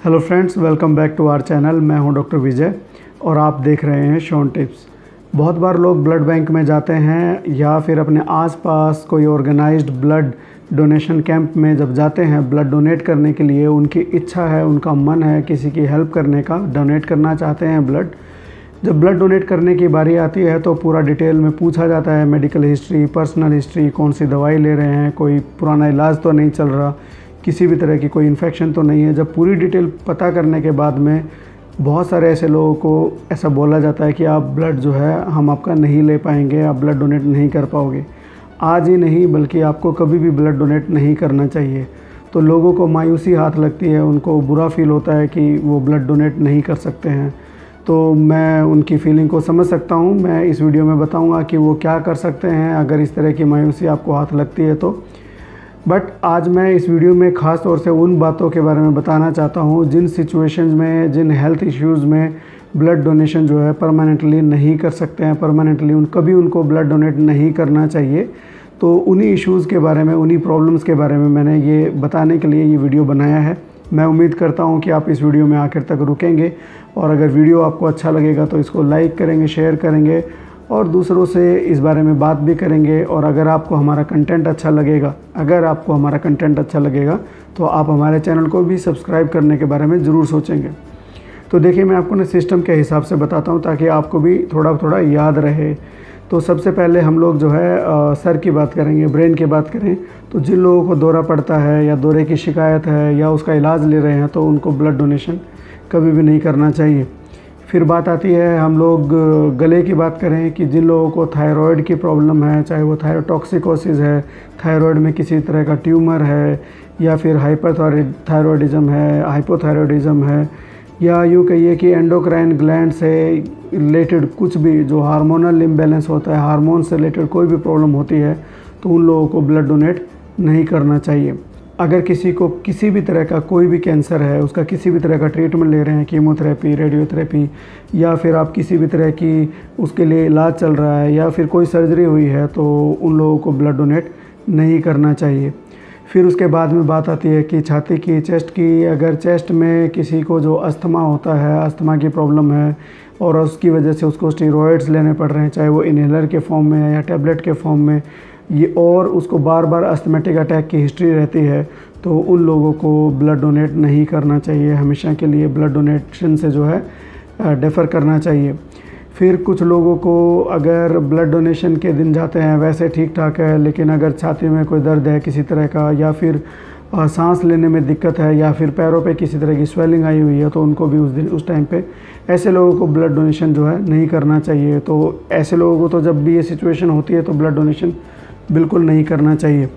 Hello friends, welcome back to our channel. मैं हूं doctor विजय और आप देख रहे हैं शॉन टिप्स। बहुत बार लोग ब्लड बैंक में जाते हैं या फिर अपने आसपास कोई ऑर्गेनाइज्ड ब्लड डोनेशन कैंप में जब जाते हैं ब्लड डोनेट करने के लिए, उनकी इच्छा है, उनका मन है किसी की हेल्प करने का, डोनेट करना चाहते हैं ब्लड। जब ब्लड डोनेट करने की बारी आती है तो पूरा डिटेल में पूछा जाता है, मेडिकल हिस्ट्री, पर्सनल हिस्ट्री, कौन सी दवाई ले रहे हैं, कोई पुराना इलाज तो नहीं चल रहा, किसी भी तरह की कोई इन्फेक्शन तो नहीं है। जब पूरी डिटेल पता करने के बाद में बहुत सारे ऐसे लोगों को ऐसा बोला जाता है कि आप ब्लड जो है हम आपका नहीं ले पाएंगे, आप ब्लड डोनेट नहीं कर पाओगे। आज ही नहीं बल्कि आपको कभी भी ब्लड डोनेट नहीं करना चाहिए। तो लोगों को मायूसी हाथ लगती है, उनको बुरा फील होता है कि वो ब्लड डोनेट नहीं कर सकते हैं। तो मैं उनकी फीलिंग को समझ सकता हूँ। मैं इस वीडियो में बताऊँगा कि वो क्या कर सकते हैं अगर इस तरह की मायूसी आपको हाथ लगती है तो। बट आज मैं इस वीडियो में ख़ास तौर से उन बातों के बारे में बताना चाहता हूँ जिन सिचुएशंस में, जिन हेल्थ इश्यूज़ में ब्लड डोनेशन जो है परमानेंटली नहीं कर सकते हैं, परमानेंटली कभी उनको ब्लड डोनेट नहीं करना चाहिए। तो उन्हीं इश्यूज़ के बारे में, उन्हीं प्रॉब्लम्स के बारे में मैंने ये बताने के लिए ये वीडियो बनाया है। मैं उम्मीद करता हूँ कि आप इस वीडियो में आखिर तक रुकेंगे और अगर वीडियो आपको अच्छा लगेगा तो इसको लाइक करेंगे, शेयर करेंगे और दूसरों से इस बारे में बात भी करेंगे। और अगर आपको हमारा कंटेंट अच्छा लगेगा तो आप हमारे चैनल को भी सब्सक्राइब करने के बारे में ज़रूर सोचेंगे। तो देखिए, मैं आपको ना सिस्टम के हिसाब से बताता हूँ ताकि आपको भी थोड़ा थोड़ा याद रहे। तो सबसे पहले हम लोग जो है सर की बात करेंगे, ब्रेन की बात करें तो जिन लोगों को दौरा पड़ता है या दौरे की शिकायत है या उसका इलाज ले रहे हैं तो उनको ब्लड डोनेशन कभी भी नहीं करना चाहिए। फिर बात आती है, हम लोग गले की बात करें कि जिन लोगों को थायराइड की प्रॉब्लम है, चाहे वो थायरोटॉक्सिकोसिस है, थायराइड में किसी तरह का ट्यूमर है या फिर हाइपरथायरॉयडिज्म है, हाइपोथायरॉयडिज्म है, या यूँ कहिए कि एंडोक्राइन ग्लैंड से रिलेटेड कुछ भी जो हार्मोनल इम्बैलेंस होता है, हार्मोन से रिलेटेड कोई भी प्रॉब्लम होती है तो उन लोगों को ब्लड डोनेट नहीं करना चाहिए। अगर किसी को किसी भी तरह का कोई भी कैंसर है, उसका किसी भी तरह का ट्रीटमेंट ले रहे हैं, कीमोथेरेपी, रेडियोथेरेपी, या फिर आप किसी भी तरह की उसके लिए इलाज चल रहा है या फिर कोई सर्जरी हुई है तो उन लोगों को ब्लड डोनेट नहीं करना चाहिए। फिर उसके बाद में बात आती है कि छाती की, चेस्ट की। अगर चेस्ट में किसी को जो अस्थमा होता है, अस्थमा की प्रॉब्लम है और उसकी वजह से उसको स्टेरॉइड्स लेने पड़ रहे हैं, चाहे वो इनहेलर के फॉर्म में है या टैबलेट के फॉर्म में, ये और उसको बार बार अस्थमेटिक अटैक की हिस्ट्री रहती है तो उन लोगों को ब्लड डोनेट नहीं करना चाहिए। हमेशा के लिए ब्लड डोनेशन से जो है डेफ़र करना चाहिए। फिर कुछ लोगों को अगर ब्लड डोनेशन के दिन जाते हैं वैसे ठीक ठाक है, लेकिन अगर छाती में कोई दर्द है किसी तरह का या फिर सांस लेने में दिक्कत है या फिर पैरों पे किसी तरह की स्वेलिंग आई हुई है तो उनको भी उस टाइम पे ऐसे लोगों को ब्लड डोनेशन जो है नहीं करना चाहिए। तो ऐसे लोगों को तो जब भी ये सिचुएशन होती है तो ब्लड डोनेशन बिल्कुल नहीं करना चाहिए।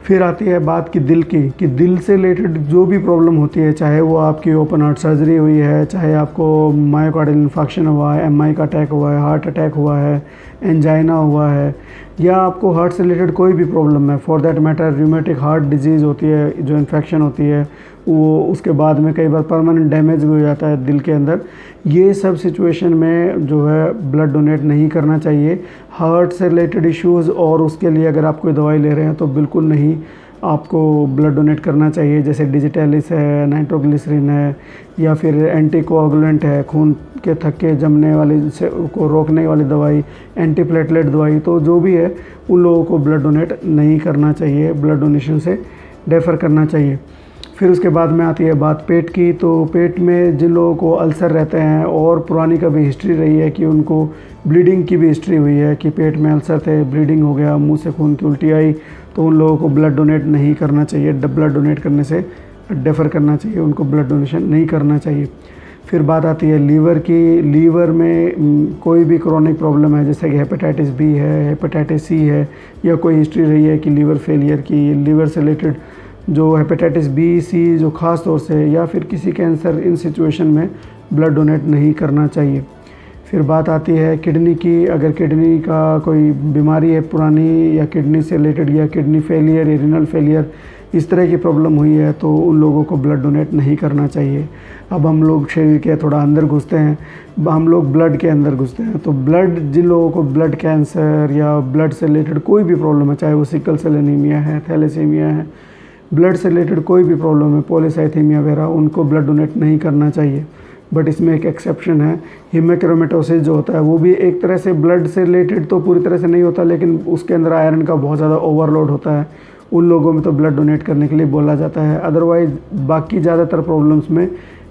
फिर आती है बात कि दिल की, कि दिल से रिलेटेड जो भी प्रॉब्लम होती है, चाहे वो आपकी ओपन हार्ट सर्जरी हुई है, चाहे आपको मायोकार्डियल इन्फेक्शन हुआ है, एमआई का अटैक हुआ है, हार्ट अटैक हुआ है, एंजाइना हुआ है, या आपको हार्ट से रिलेटेड कोई भी प्रॉब्लम है, for that matter rheumatic heart disease होती है, जो इन्फेक्शन होती है वो उसके बाद में कई बार परमानेंट डैमेज भी हो जाता है दिल के अंदर। ये सब सिचुएशन में जो है ब्लड डोनेट नहीं करना चाहिए। हार्ट से रिलेटेड इश्यूज़ और उसके लिए अगर आप कोई दवाई ले रहे हैं तो बिल्कुल नहीं आपको ब्लड डोनेट करना चाहिए। जैसे डिजिटैलिस है, नाइट्रोग्लिसरीन है, या फिर एंटीकोआगुलेंट है, खून के थक्के जमने वाली से को रोकने वाली दवाई, एंटीप्लेटलेट दवाई, तो जो भी है उन लोगों को ब्लड डोनेट नहीं करना चाहिए, ब्लड डोनेशन से डेफ़र करना चाहिए। फिर उसके बाद में आती है बात पेट की। तो पेट में जिन लोगों को अल्सर रहते हैं और पुरानी कभी हिस्ट्री रही है कि उनको ब्लीडिंग की भी हिस्ट्री हुई है कि पेट में अल्सर थे, ब्लीडिंग हो गया, मुंह से खून की उल्टी आई, तो उन लोगों को ब्लड डोनेट नहीं करना चाहिए। ब्लड डोनेट करने से डेफ़र करना चाहिए, उनको ब्लड डोनेशन नहीं करना चाहिए। फिर बात आती है लीवर की। लीवर में कोई भी क्रोनिक प्रॉब्लम है, जैसे कि हेपेटाइटिस बी है, हेपेटाइटिस सी है, या कोई हिस्ट्री रही है कि लीवर फेलियर की, लीवर से रिलेटेड जो हेपेटाइटिस बी, सी जो ख़ास तौर से, या फिर किसी कैंसर, इन सिचुएशन में ब्लड डोनेट नहीं करना चाहिए। फिर बात आती है किडनी की। अगर किडनी का कोई बीमारी है पुरानी, या किडनी से रिलेटेड, या किडनी फेलियर, या रीनल फेलियर, इस तरह की प्रॉब्लम हुई है तो उन लोगों को ब्लड डोनेट नहीं करना चाहिए। अब हम लोग शरीर के थोड़ा अंदर घुसते हैं, हम लोग ब्लड के अंदर घुसते हैं। तो ब्लड, जिन लोगों को ब्लड कैंसर या ब्लड से रिलेटेड कोई भी प्रॉब्लम है, चाहे वो सिकल सेल एनीमिया है, थैलेसीमिया है, ब्लड से रिलेटेड कोई भी प्रॉब्लम है, पॉलीसाइथेमिया वगैरह, उनको ब्लड डोनेट नहीं करना चाहिए। बट इसमें एक एक्सेप्शन है, हीमेक्रोमेटोसिस जो होता है वो भी एक तरह से ब्लड से रिलेटेड तो पूरी तरह से नहीं होता, लेकिन उसके अंदर आयरन का बहुत ज़्यादा ओवरलोड होता है, उन लोगों में तो ब्लड डोनेट करने के लिए बोला जाता है। अदरवाइज़ बाकी ज़्यादातर प्रॉब्लम्स में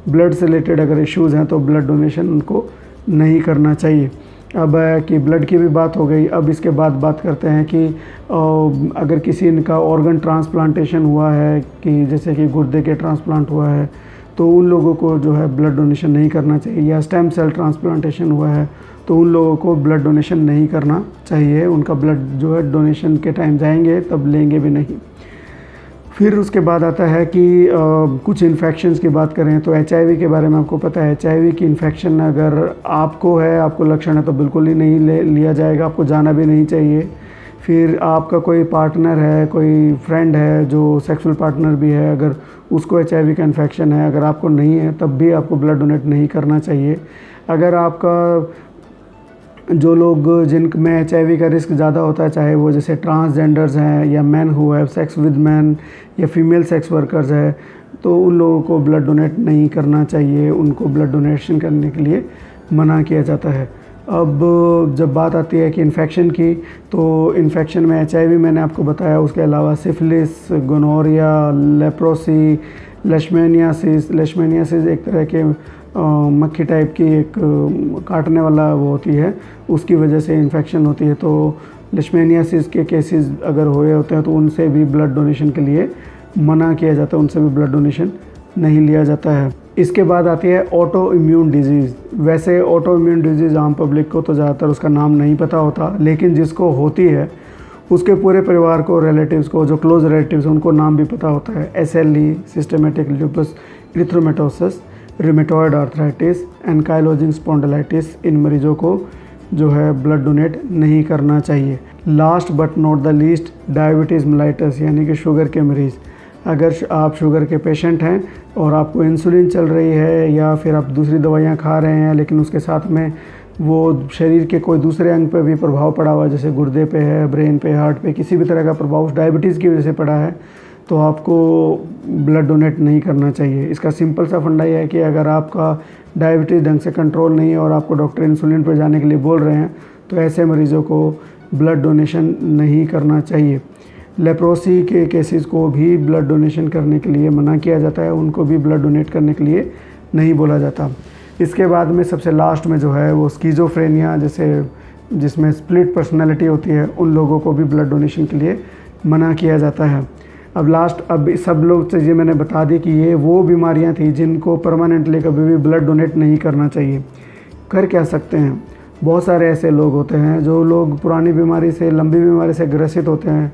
ब्लड से रिलेटेड अगर इश्यूज़ हैं तो ब्लड डोनेशन उनको नहीं करना चाहिए। अब कि ब्लड की भी बात हो गई, अब इसके बाद बात करते हैं कि अगर किसी का ऑर्गन ट्रांसप्लांटेशन हुआ है, कि जैसे कि गुर्दे के ट्रांसप्लांट हुआ है, तो उन लोगों को जो है ब्लड डोनेशन नहीं करना चाहिए। या स्टेम सेल ट्रांसप्लांटेशन हुआ है तो उन लोगों को ब्लड डोनेशन नहीं करना चाहिए। उनका ब्लड जो है डोनेशन के टाइम जाएंगे तब लेंगे भी नहीं। फिर उसके बाद आता है कि कुछ इन्फेक्शंस की बात करें तो HIV के बारे में आपको पता है, HIV की इन्फेक्शन अगर आपको है, आपको लक्षण है, तो बिल्कुल ही नहीं लिया जाएगा, आपको जाना भी नहीं चाहिए। फिर आपका कोई पार्टनर है, कोई फ्रेंड है जो सेक्सुअल पार्टनर भी है, अगर उसको HIV का इन्फेक्शन है, अगर आपको नहीं है तब भी आपको ब्लड डोनेट नहीं करना चाहिए। अगर आपका जो लोग जिनमें HIV का रिस्क ज़्यादा होता है, चाहे वो जैसे ट्रांसजेंडर्स हैं या man who have sex with man या फीमेल सेक्स वर्कर्स है, तो उन लोगों को ब्लड डोनेट नहीं करना चाहिए, उनको ब्लड डोनेशन करने के लिए मना किया जाता है। अब जब बात आती है कि इन्फेक्शन की, तो इन्फेक्शन में HIV मैंने आपको बताया, उसके अलावा सिफिलिस, गोनोरिया, लेप्रोसी, लेशमेनियासिस एक तरह के मक्खी टाइप की एक काटने वाला वो होती है, उसकी वजह से इन्फेक्शन होती है। तो लेशमेनियासिस के केसेस अगर हुए होते हैं तो उनसे भी ब्लड डोनेशन के लिए मना किया जाता है, उनसे भी ब्लड डोनेशन नहीं लिया जाता है। इसके बाद आती है ऑटो इम्यून डिजीज़। वैसे ऑटो इम्यून डिजीज़ आम पब्लिक को तो ज़्यादातर उसका नाम नहीं पता होता, लेकिन जिसको होती है उसके पूरे परिवार को, रिलेटिव्स को, जो क्लोज रिलेटिव्स उनको नाम भी पता होता है। SLE, systematic lupus erythematosus, rheumatoid arthritis, ankylosing spondylitis, इन मरीजों को जो है ब्लड डोनेट नहीं करना चाहिए। Last but not the least, diabetes mellitus यानी कि शुगर के मरीज़। अगर आप शुगर के पेशेंट हैं और आपको इंसुलिन चल रही है या फिर आप दूसरी दवाइयाँ खा रहे हैं, लेकिन उसके साथ में वो शरीर के कोई दूसरे अंग पे भी प्रभाव पड़ा हुआ है, जैसे गुर्दे पे है, ब्रेन पे, हार्ट पे, किसी भी तरह का प्रभाव डायबिटीज़ की वजह से पड़ा है, तो आपको ब्लड डोनेट नहीं करना चाहिए। इसका सिंपल सा फंडा ये है कि अगर आपका डायबिटीज़ ढंग से कंट्रोल नहीं है और आपको डॉक्टर इंसुलिन पर जाने के लिए बोल रहे हैं, तो ऐसे मरीज़ों को ब्लड डोनेशन नहीं करना चाहिए। लेप्रोसी के केसेस को भी ब्लड डोनेशन करने के लिए मना किया जाता है, उनको भी ब्लड डोनेट करने के लिए नहीं बोला जाता। इसके बाद में सबसे लास्ट में जो है वो स्किज़ोफ्रेनिया, जैसे जिसमें स्प्लिट पर्सनालिटी होती है, उन लोगों को भी ब्लड डोनेशन के लिए मना किया जाता है। अब सब लोग चीज़ें मैंने बता दी कि ये वो बीमारियां थी जिनको परमानेंटली कभी भी ब्लड डोनेट नहीं करना चाहिए। कर क्या सकते हैं, बहुत सारे ऐसे लोग होते हैं जो लोग पुरानी बीमारी से, लंबी बीमारी से ग्रसित होते हैं,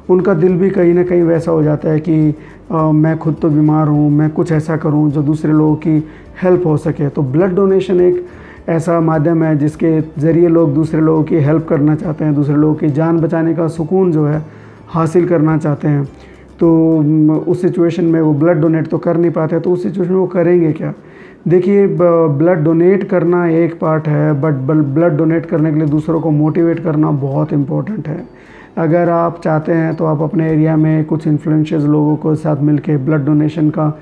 उनका दिल भी कहीं ना कहीं वैसा हो जाता है कि मैं खुद तो बीमार हूँ, मैं कुछ ऐसा करूँ जो दूसरे लोगों की हेल्प हो सके। तो ब्लड डोनेशन एक ऐसा माध्यम है जिसके ज़रिए लोग दूसरे लोगों की हेल्प करना चाहते हैं, दूसरे लोगों की जान बचाने का सुकून जो है हासिल करना चाहते हैं। तो उस सिचुएशन में वो ब्लड डोनेट तो कर नहीं पाते, तो उस सिचुएशन में वो करेंगे क्या? देखिए, ब्लड डोनेट करना एक पार्ट है, बट ब्लड डोनेट करने के लिए दूसरों को मोटिवेट करना बहुत इम्पोर्टेंट है। अगर आप चाहते हैं तो आप अपने एरिया में कुछ इन्फ्लुएंशियल लोगों के साथ मिलके ब्लड डोनेशन का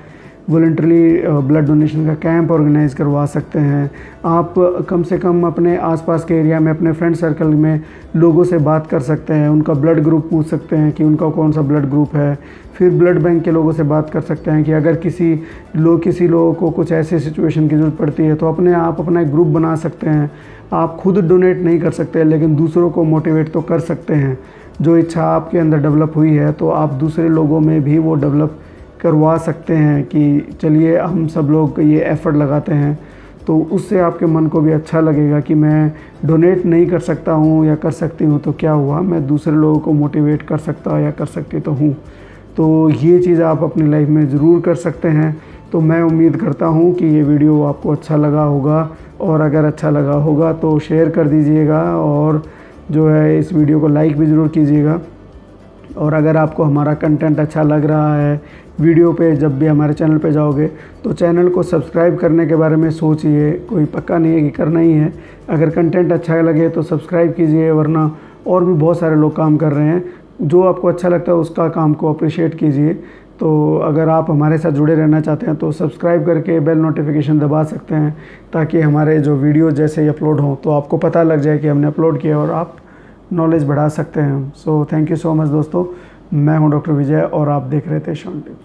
वॉलंटरी ब्लड डोनेशन का कैंप ऑर्गेनाइज़ करवा सकते हैं। आप कम से कम अपने आसपास के एरिया में, अपने फ्रेंड सर्कल में लोगों से बात कर सकते हैं, उनका ब्लड ग्रुप पूछ सकते हैं कि उनका कौन सा ब्लड ग्रुप है। फिर ब्लड बैंक के लोगों से बात कर सकते हैं कि अगर किसी लोगों को कुछ ऐसे सिचुएशन की ज़रूरत पड़ती है तो अपना एक ग्रुप बना सकते हैं। आप खुद डोनेट नहीं कर सकते, लेकिन दूसरों को मोटिवेट तो कर सकते हैं। जो इच्छा आपके अंदर डेवलप हुई है तो आप दूसरे लोगों में भी वो डेवलप करवा सकते हैं कि चलिए हम सब लोग ये एफ़र्ट लगाते हैं, तो उससे आपके मन को भी अच्छा लगेगा कि मैं डोनेट नहीं कर सकता हूँ या कर सकती हूँ तो क्या हुआ, मैं दूसरे लोगों को मोटिवेट कर सकता या कर सकती तो हूँ। तो ये चीज़ आप अपनी लाइफ में ज़रूर कर सकते हैं। तो मैं उम्मीद करता हूँ कि ये वीडियो आपको अच्छा लगा होगा, और अगर अच्छा लगा होगा तो शेयर कर दीजिएगा, और जो है इस वीडियो को लाइक भी ज़रूर कीजिएगा। और अगर आपको हमारा कंटेंट अच्छा लग रहा है, वीडियो पे जब भी हमारे चैनल पे जाओगे तो चैनल को सब्सक्राइब करने के बारे में सोचिए। कोई पक्का नहीं है कि करना ही है, अगर कंटेंट अच्छा लगे तो सब्सक्राइब कीजिए, वरना और भी बहुत सारे लोग काम कर रहे हैं, जो आपको अच्छा लगता है उसका काम को अप्रिशिएट कीजिए। तो अगर आप हमारे साथ जुड़े रहना चाहते हैं तो सब्सक्राइब करके बेल नोटिफिकेशन दबा सकते हैं, ताकि हमारे जो वीडियो जैसे ही अपलोड हों तो आपको पता लग जाए कि हमने अपलोड किया और आप नॉलेज बढ़ा सकते हैं। So thank you so much दोस्तों, मैं हूं डॉक्टर विजय और आप देख रहे थे शॉन टिप्स।